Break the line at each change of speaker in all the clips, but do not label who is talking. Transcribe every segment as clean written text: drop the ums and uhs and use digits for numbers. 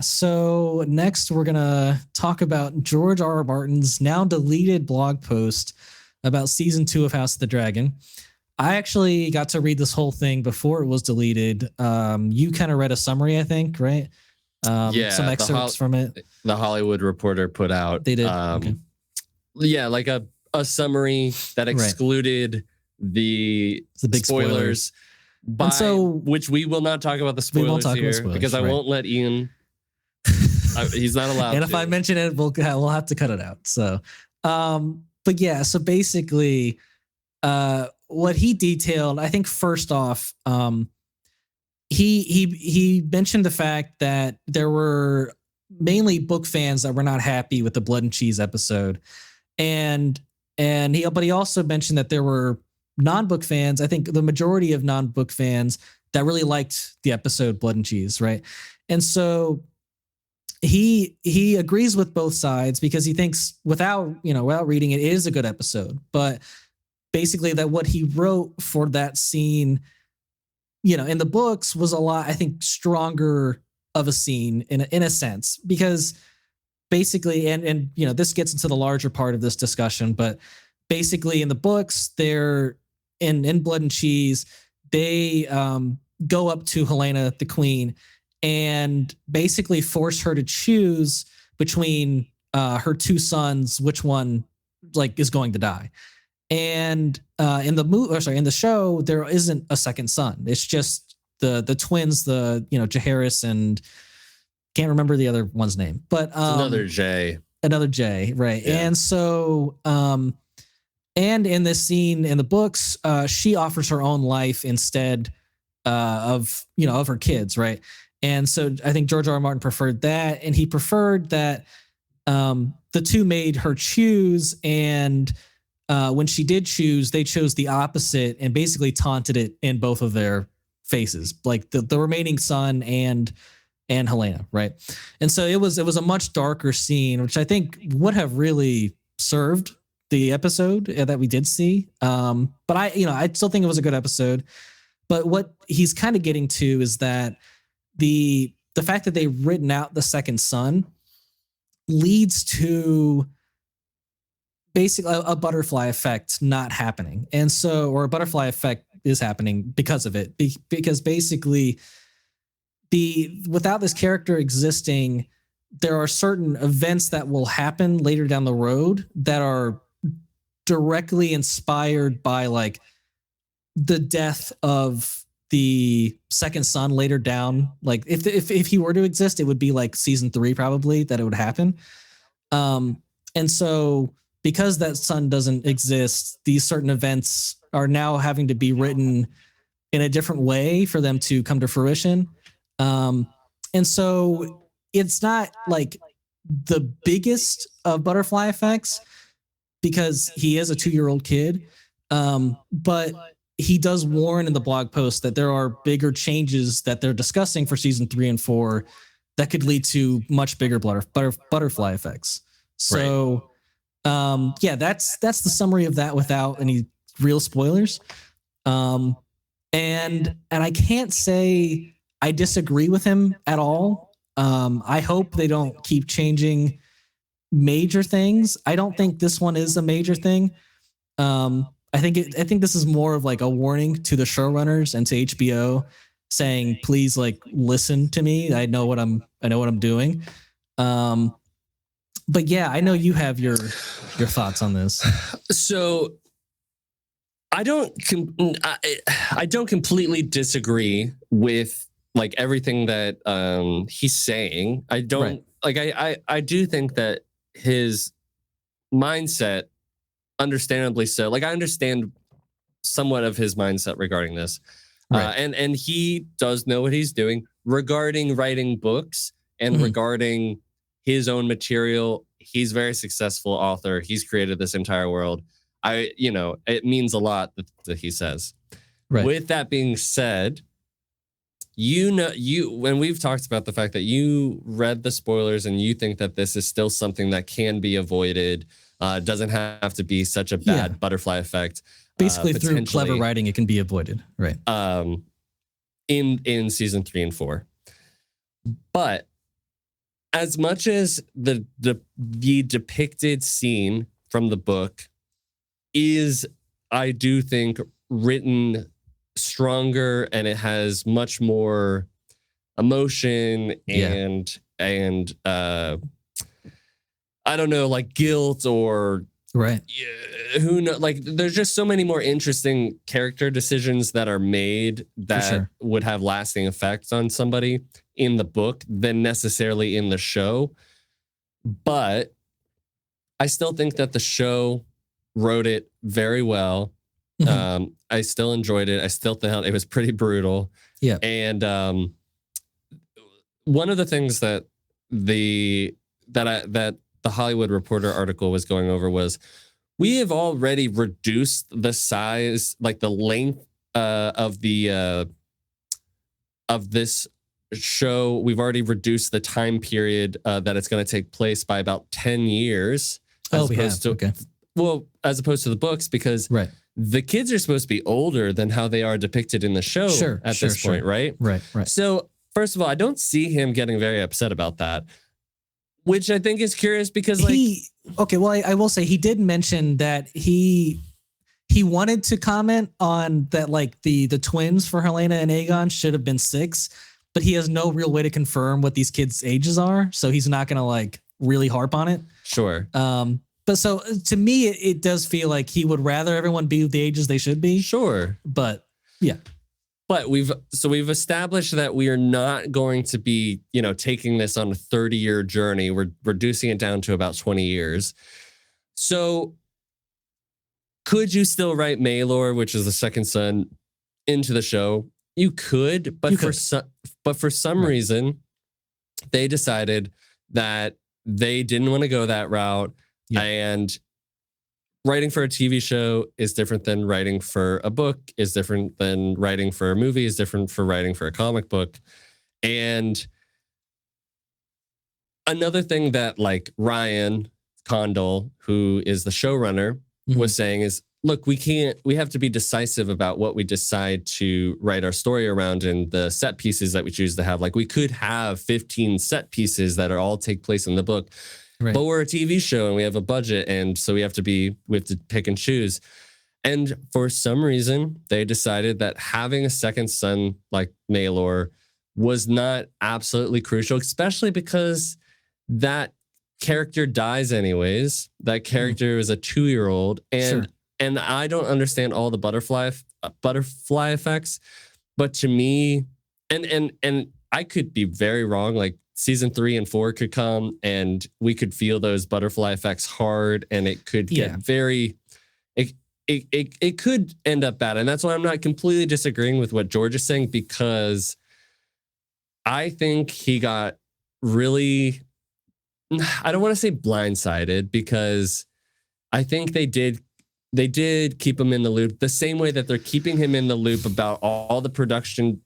So next we're gonna talk about George R. R. Martin's now deleted blog post about season 2 of House of the Dragon. I actually got to read this whole thing before it was deleted. You kind of read a summary, I think, right? Some excerpts from it.
The Hollywood Reporter put out.
They did. Okay.
Yeah, like a summary that excluded the big spoilers. Which we will not talk about the spoilers here because I won't let Ian. He's not allowed.
And if I mention it, we'll have to cut it out. So, but yeah. So basically, what he detailed, I think first off, he mentioned the fact that there were mainly book fans that were not happy with the Blood and Cheese episode, but he also mentioned that there were non-book fans. I think the majority of non-book fans that really liked the episode Blood and Cheese, right? And so he agrees with both sides because he thinks without reading it is a good episode, but basically that what he wrote for that scene, in the books was a lot, I think, stronger of a scene in a sense, because basically, and this gets into the larger part of this discussion, but basically in the books, they're in Blood and Cheese, they go up to Helena, the queen, and basically force her to choose between her two sons, which one is going to die. And in the show, there isn't a second son. It's just the twins, Jaehaerys and can't remember the other one's name, but
another J,
right? Yeah. And so, and in this scene in the books, she offers her own life instead of her kids, right? And so I think George R. R. Martin preferred that, and he preferred that the two made her choose, and when she did choose, they chose the opposite and basically taunted it in both of their faces, like the remaining son and Helena, right? And so it was a much darker scene, which I think would have really served the episode that we did see. But I still think it was a good episode. But what he's kind of getting to is that the fact that they've written out the second son leads to basically a butterfly effect not happening. And so, or a butterfly effect is happening because of it, because basically without this character existing, there are certain events that will happen later down the road that are directly inspired by the death of the second son later down. Like if he were to exist, it would be season 3 probably that it would happen. And so because that son doesn't exist, these certain events are now having to be written in a different way for them to come to fruition. And so it's not the biggest of butterfly effects because he is a 2-year-old kid. But he does warn in the blog post that there are bigger changes that they're discussing for season 3 and 4 that could lead to much bigger butterfly effects. So, right. That's the summary of that without any real spoilers. And I can't say I disagree with him at all. I hope they don't keep changing major things. I don't think this one is a major thing. I think this is more of a warning to the showrunners and to HBO saying, please listen to me. I know what I'm doing. But yeah, I know you have your thoughts on this.
So I don't completely disagree with everything that he's saying. I don't I do think that his mindset, understandably so, I understand somewhat of his mindset regarding this. Right. And he does know what he's doing regarding writing books and regarding his own material. He's a very successful author. He's created this entire world. It means a lot that he says. Right. With that being said, when we've talked about the fact that you read the spoilers and you think that this is still something that can be avoided, doesn't have to be such a bad butterfly effect.
Basically, through clever writing, it can be avoided, right?
In season 3 and 4, but as much as the depicted scene from the book is, I do think, written stronger, and it has much more emotion and I don't know, like guilt or
right.
Who knows? Like, there's just so many more interesting character decisions that are made that would have lasting effects on somebody in the book than necessarily in the show. But I still think that the show wrote it very well. I still enjoyed it. I still thought it was pretty brutal.
Yeah.
And one of the things that the Hollywood Reporter article was going over was, we have already reduced the size, like the length of this show. We've already reduced the time period that it's going to take place by about 10 years. As opposed to the books, because the kids are supposed to be older than how they are depicted in the show at this point, right?
Right.
So, first of all, I don't see him getting very upset about that, which I think is curious because, like,
I will say he did mention that he wanted to comment on that, like the twins for Helena and Aegon should have been 6, but he has no real way to confirm what these kids' ages are, so he's not gonna like really harp on it.
Sure.
But so to me, it does feel like he would rather everyone be the ages they should be.
Sure.
But yeah.
But we've established that we are not going to be, taking this on a 30-year journey. We're reducing it down to about 20 years. So could you still write Maelor, which is the second son, into the show? You could, but for some reason, they decided that they didn't want to go that route. Yeah. And writing for a TV show is different than writing for a book, is different than writing for a movie, is different for writing for a comic book. And another thing that, like, Ryan Condal, who is the showrunner, was saying is, look, we have to be decisive about what we decide to write our story around and the set pieces that we choose to have. Like, we could have 15 set pieces that all take place in the book. Right. But we're a TV show and we have a budget, and so we have to pick and choose. And for some reason, they decided that having a second son like Maelor was not absolutely crucial, especially because that character dies anyways. That character is a 2-year-old, and I don't understand all the butterfly effects. But to me, and I could be very wrong. Like, season 3 and 4 could come and we could feel those butterfly effects hard, and it could get very, it could end up bad. And that's why I'm not completely disagreeing with what George is saying, because I think he got really, I don't want to say blindsided, because I think they did keep him in the loop the same way that they're keeping him in the loop about all the production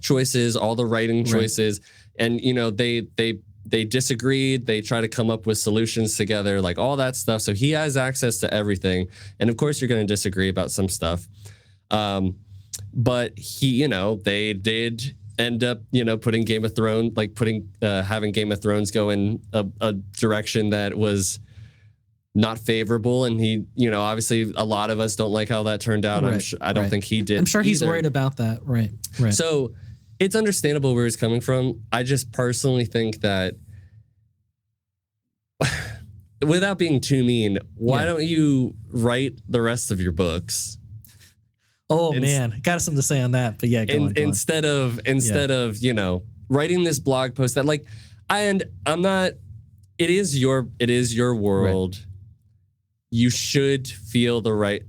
choices, all the writing choices. And, they disagreed. They try to come up with solutions together, like all that stuff. So he has access to everything. And of course, you're going to disagree about some stuff. But they did end up, putting Game of Thrones, like having Game of Thrones go in a direction that was not favorable. And he, obviously a lot of us don't like how that turned out. I don't think he did.
I'm sure he's worried about that. Right.
So it's understandable where he's coming from. I just personally think that, without being too mean, why don't you write the rest of your books?
Oh, man, got something to say on that. But yeah, go on.
Instead of writing this blog post that, like, I'm not. It is your world. Right. You should feel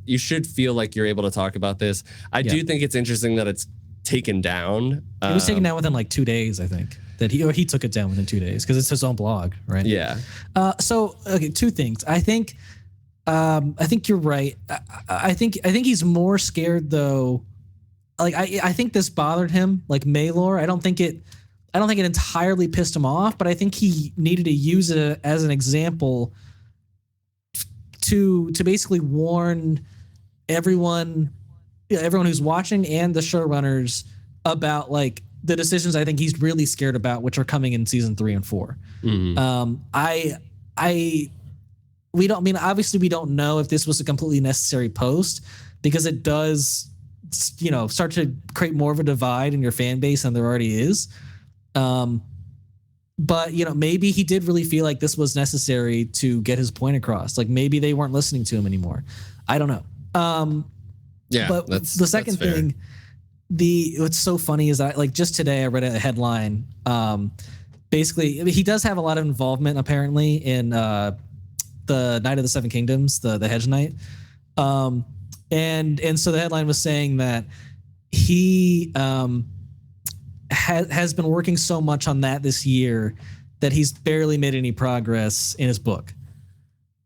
You should feel like you're able to talk about this. I do think it's interesting that it's taken down.
It was taken down within like 2 days, I think. That he took it down within 2 days because it's his own blog, right?
Yeah.
So okay, 2 things. I think you're right. I think he's more scared though. Like I think this bothered him, like Maelor. I don't think it entirely pissed him off, but I think he needed to use it as an example to basically warn everyone who's watching and the showrunners about, like, the decisions I think he's really scared about, which are coming in season 3 and 4. Obviously we don't know if this was a completely necessary post, because it does, start to create more of a divide in your fan base than there already is. But maybe he did really feel like this was necessary to get his point across. Like maybe they weren't listening to him anymore. I don't know. But the second thing, what's so funny is that just today I read a headline. Basically, he does have a lot of involvement apparently in the Knight of the Seven Kingdoms, the Hedge Knight. And so the headline was saying that he has been working so much on that this year that he's barely made any progress in his book.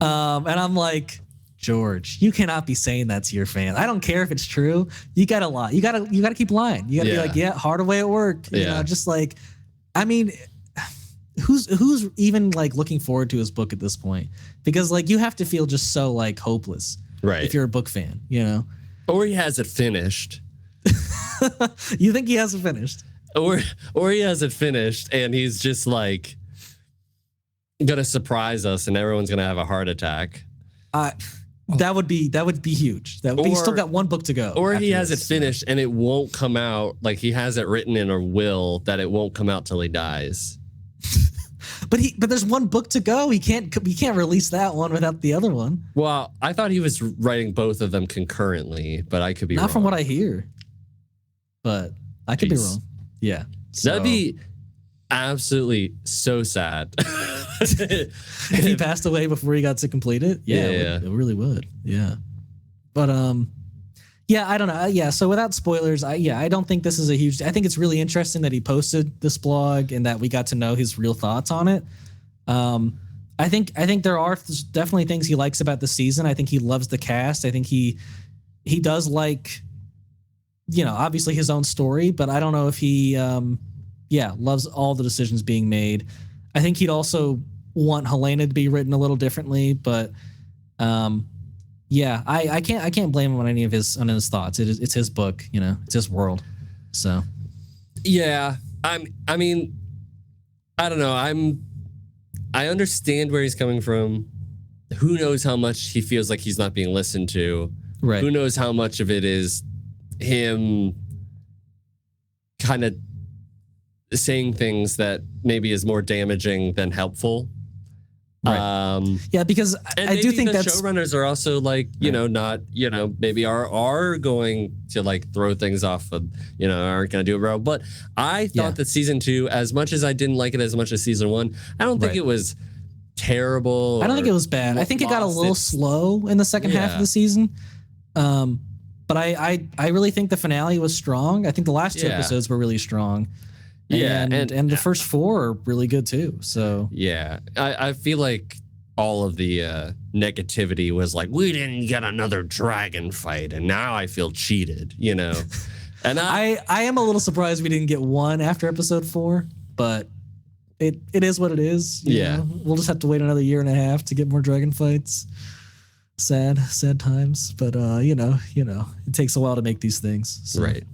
And I'm like, George, you cannot be saying that to your fan. I don't care if it's true. You gotta lie. You gotta keep lying. You gotta be like, yeah, hard away at work. Just like, I mean, who's even looking forward to his book at this point? Because you have to feel just so hopeless, right? If you're a book fan,
or he has it finished.
You think he has it finished?
Or he has it finished and he's just gonna surprise us and everyone's gonna have a heart attack.
That would be huge. He's still got one book to go.
Or he has it finished and it won't come out. He has it written in a will that it won't come out till he dies.
But there's one book to go. He can't release that one without the other one.
Well, I thought he was writing both of them concurrently, but I could be wrong.
Not from what I hear. But I could be wrong. Yeah.
That'd be absolutely so sad.
If he passed away before he got to complete it. Yeah. It really would. Yeah. But I don't know. Yeah, so without spoilers, I don't think this is a huge. I think it's really interesting that he posted this blog and that we got to know his real thoughts on it. I think there are definitely things he likes about the season. I think he loves the cast. I think he does like, obviously his own story, but I don't know if he loves all the decisions being made. I think he'd also want Helena to be written a little differently, but I can't blame him on any of his thoughts. It's his book, it's his world. So
yeah, I mean, I don't know. I understand where he's coming from. Who knows how much he feels like he's not being listened to? Right. Who knows how much of it is him kind of saying things that maybe is more damaging than helpful.
Right. Because I do think that
showrunners are also not, maybe are going to throw things off of, aren't going to do it well. But I thought that season 2, as much as I didn't like it as much as season 1, I don't think it was terrible.
I don't think it was bad. I think it got a little slow in the second half of the season. But I really think the finale was strong. I think the last 2 episodes were really strong. Yeah, and the first 4 are really good too. So
yeah, I feel like all of the negativity was we didn't get another dragon fight, and now I feel cheated, And
I am a little surprised we didn't get one after episode 4, but it is what it is. You know? We'll just have to wait another year and a half to get more dragon fights. Sad times, but it takes a while to make these things. So.
Right.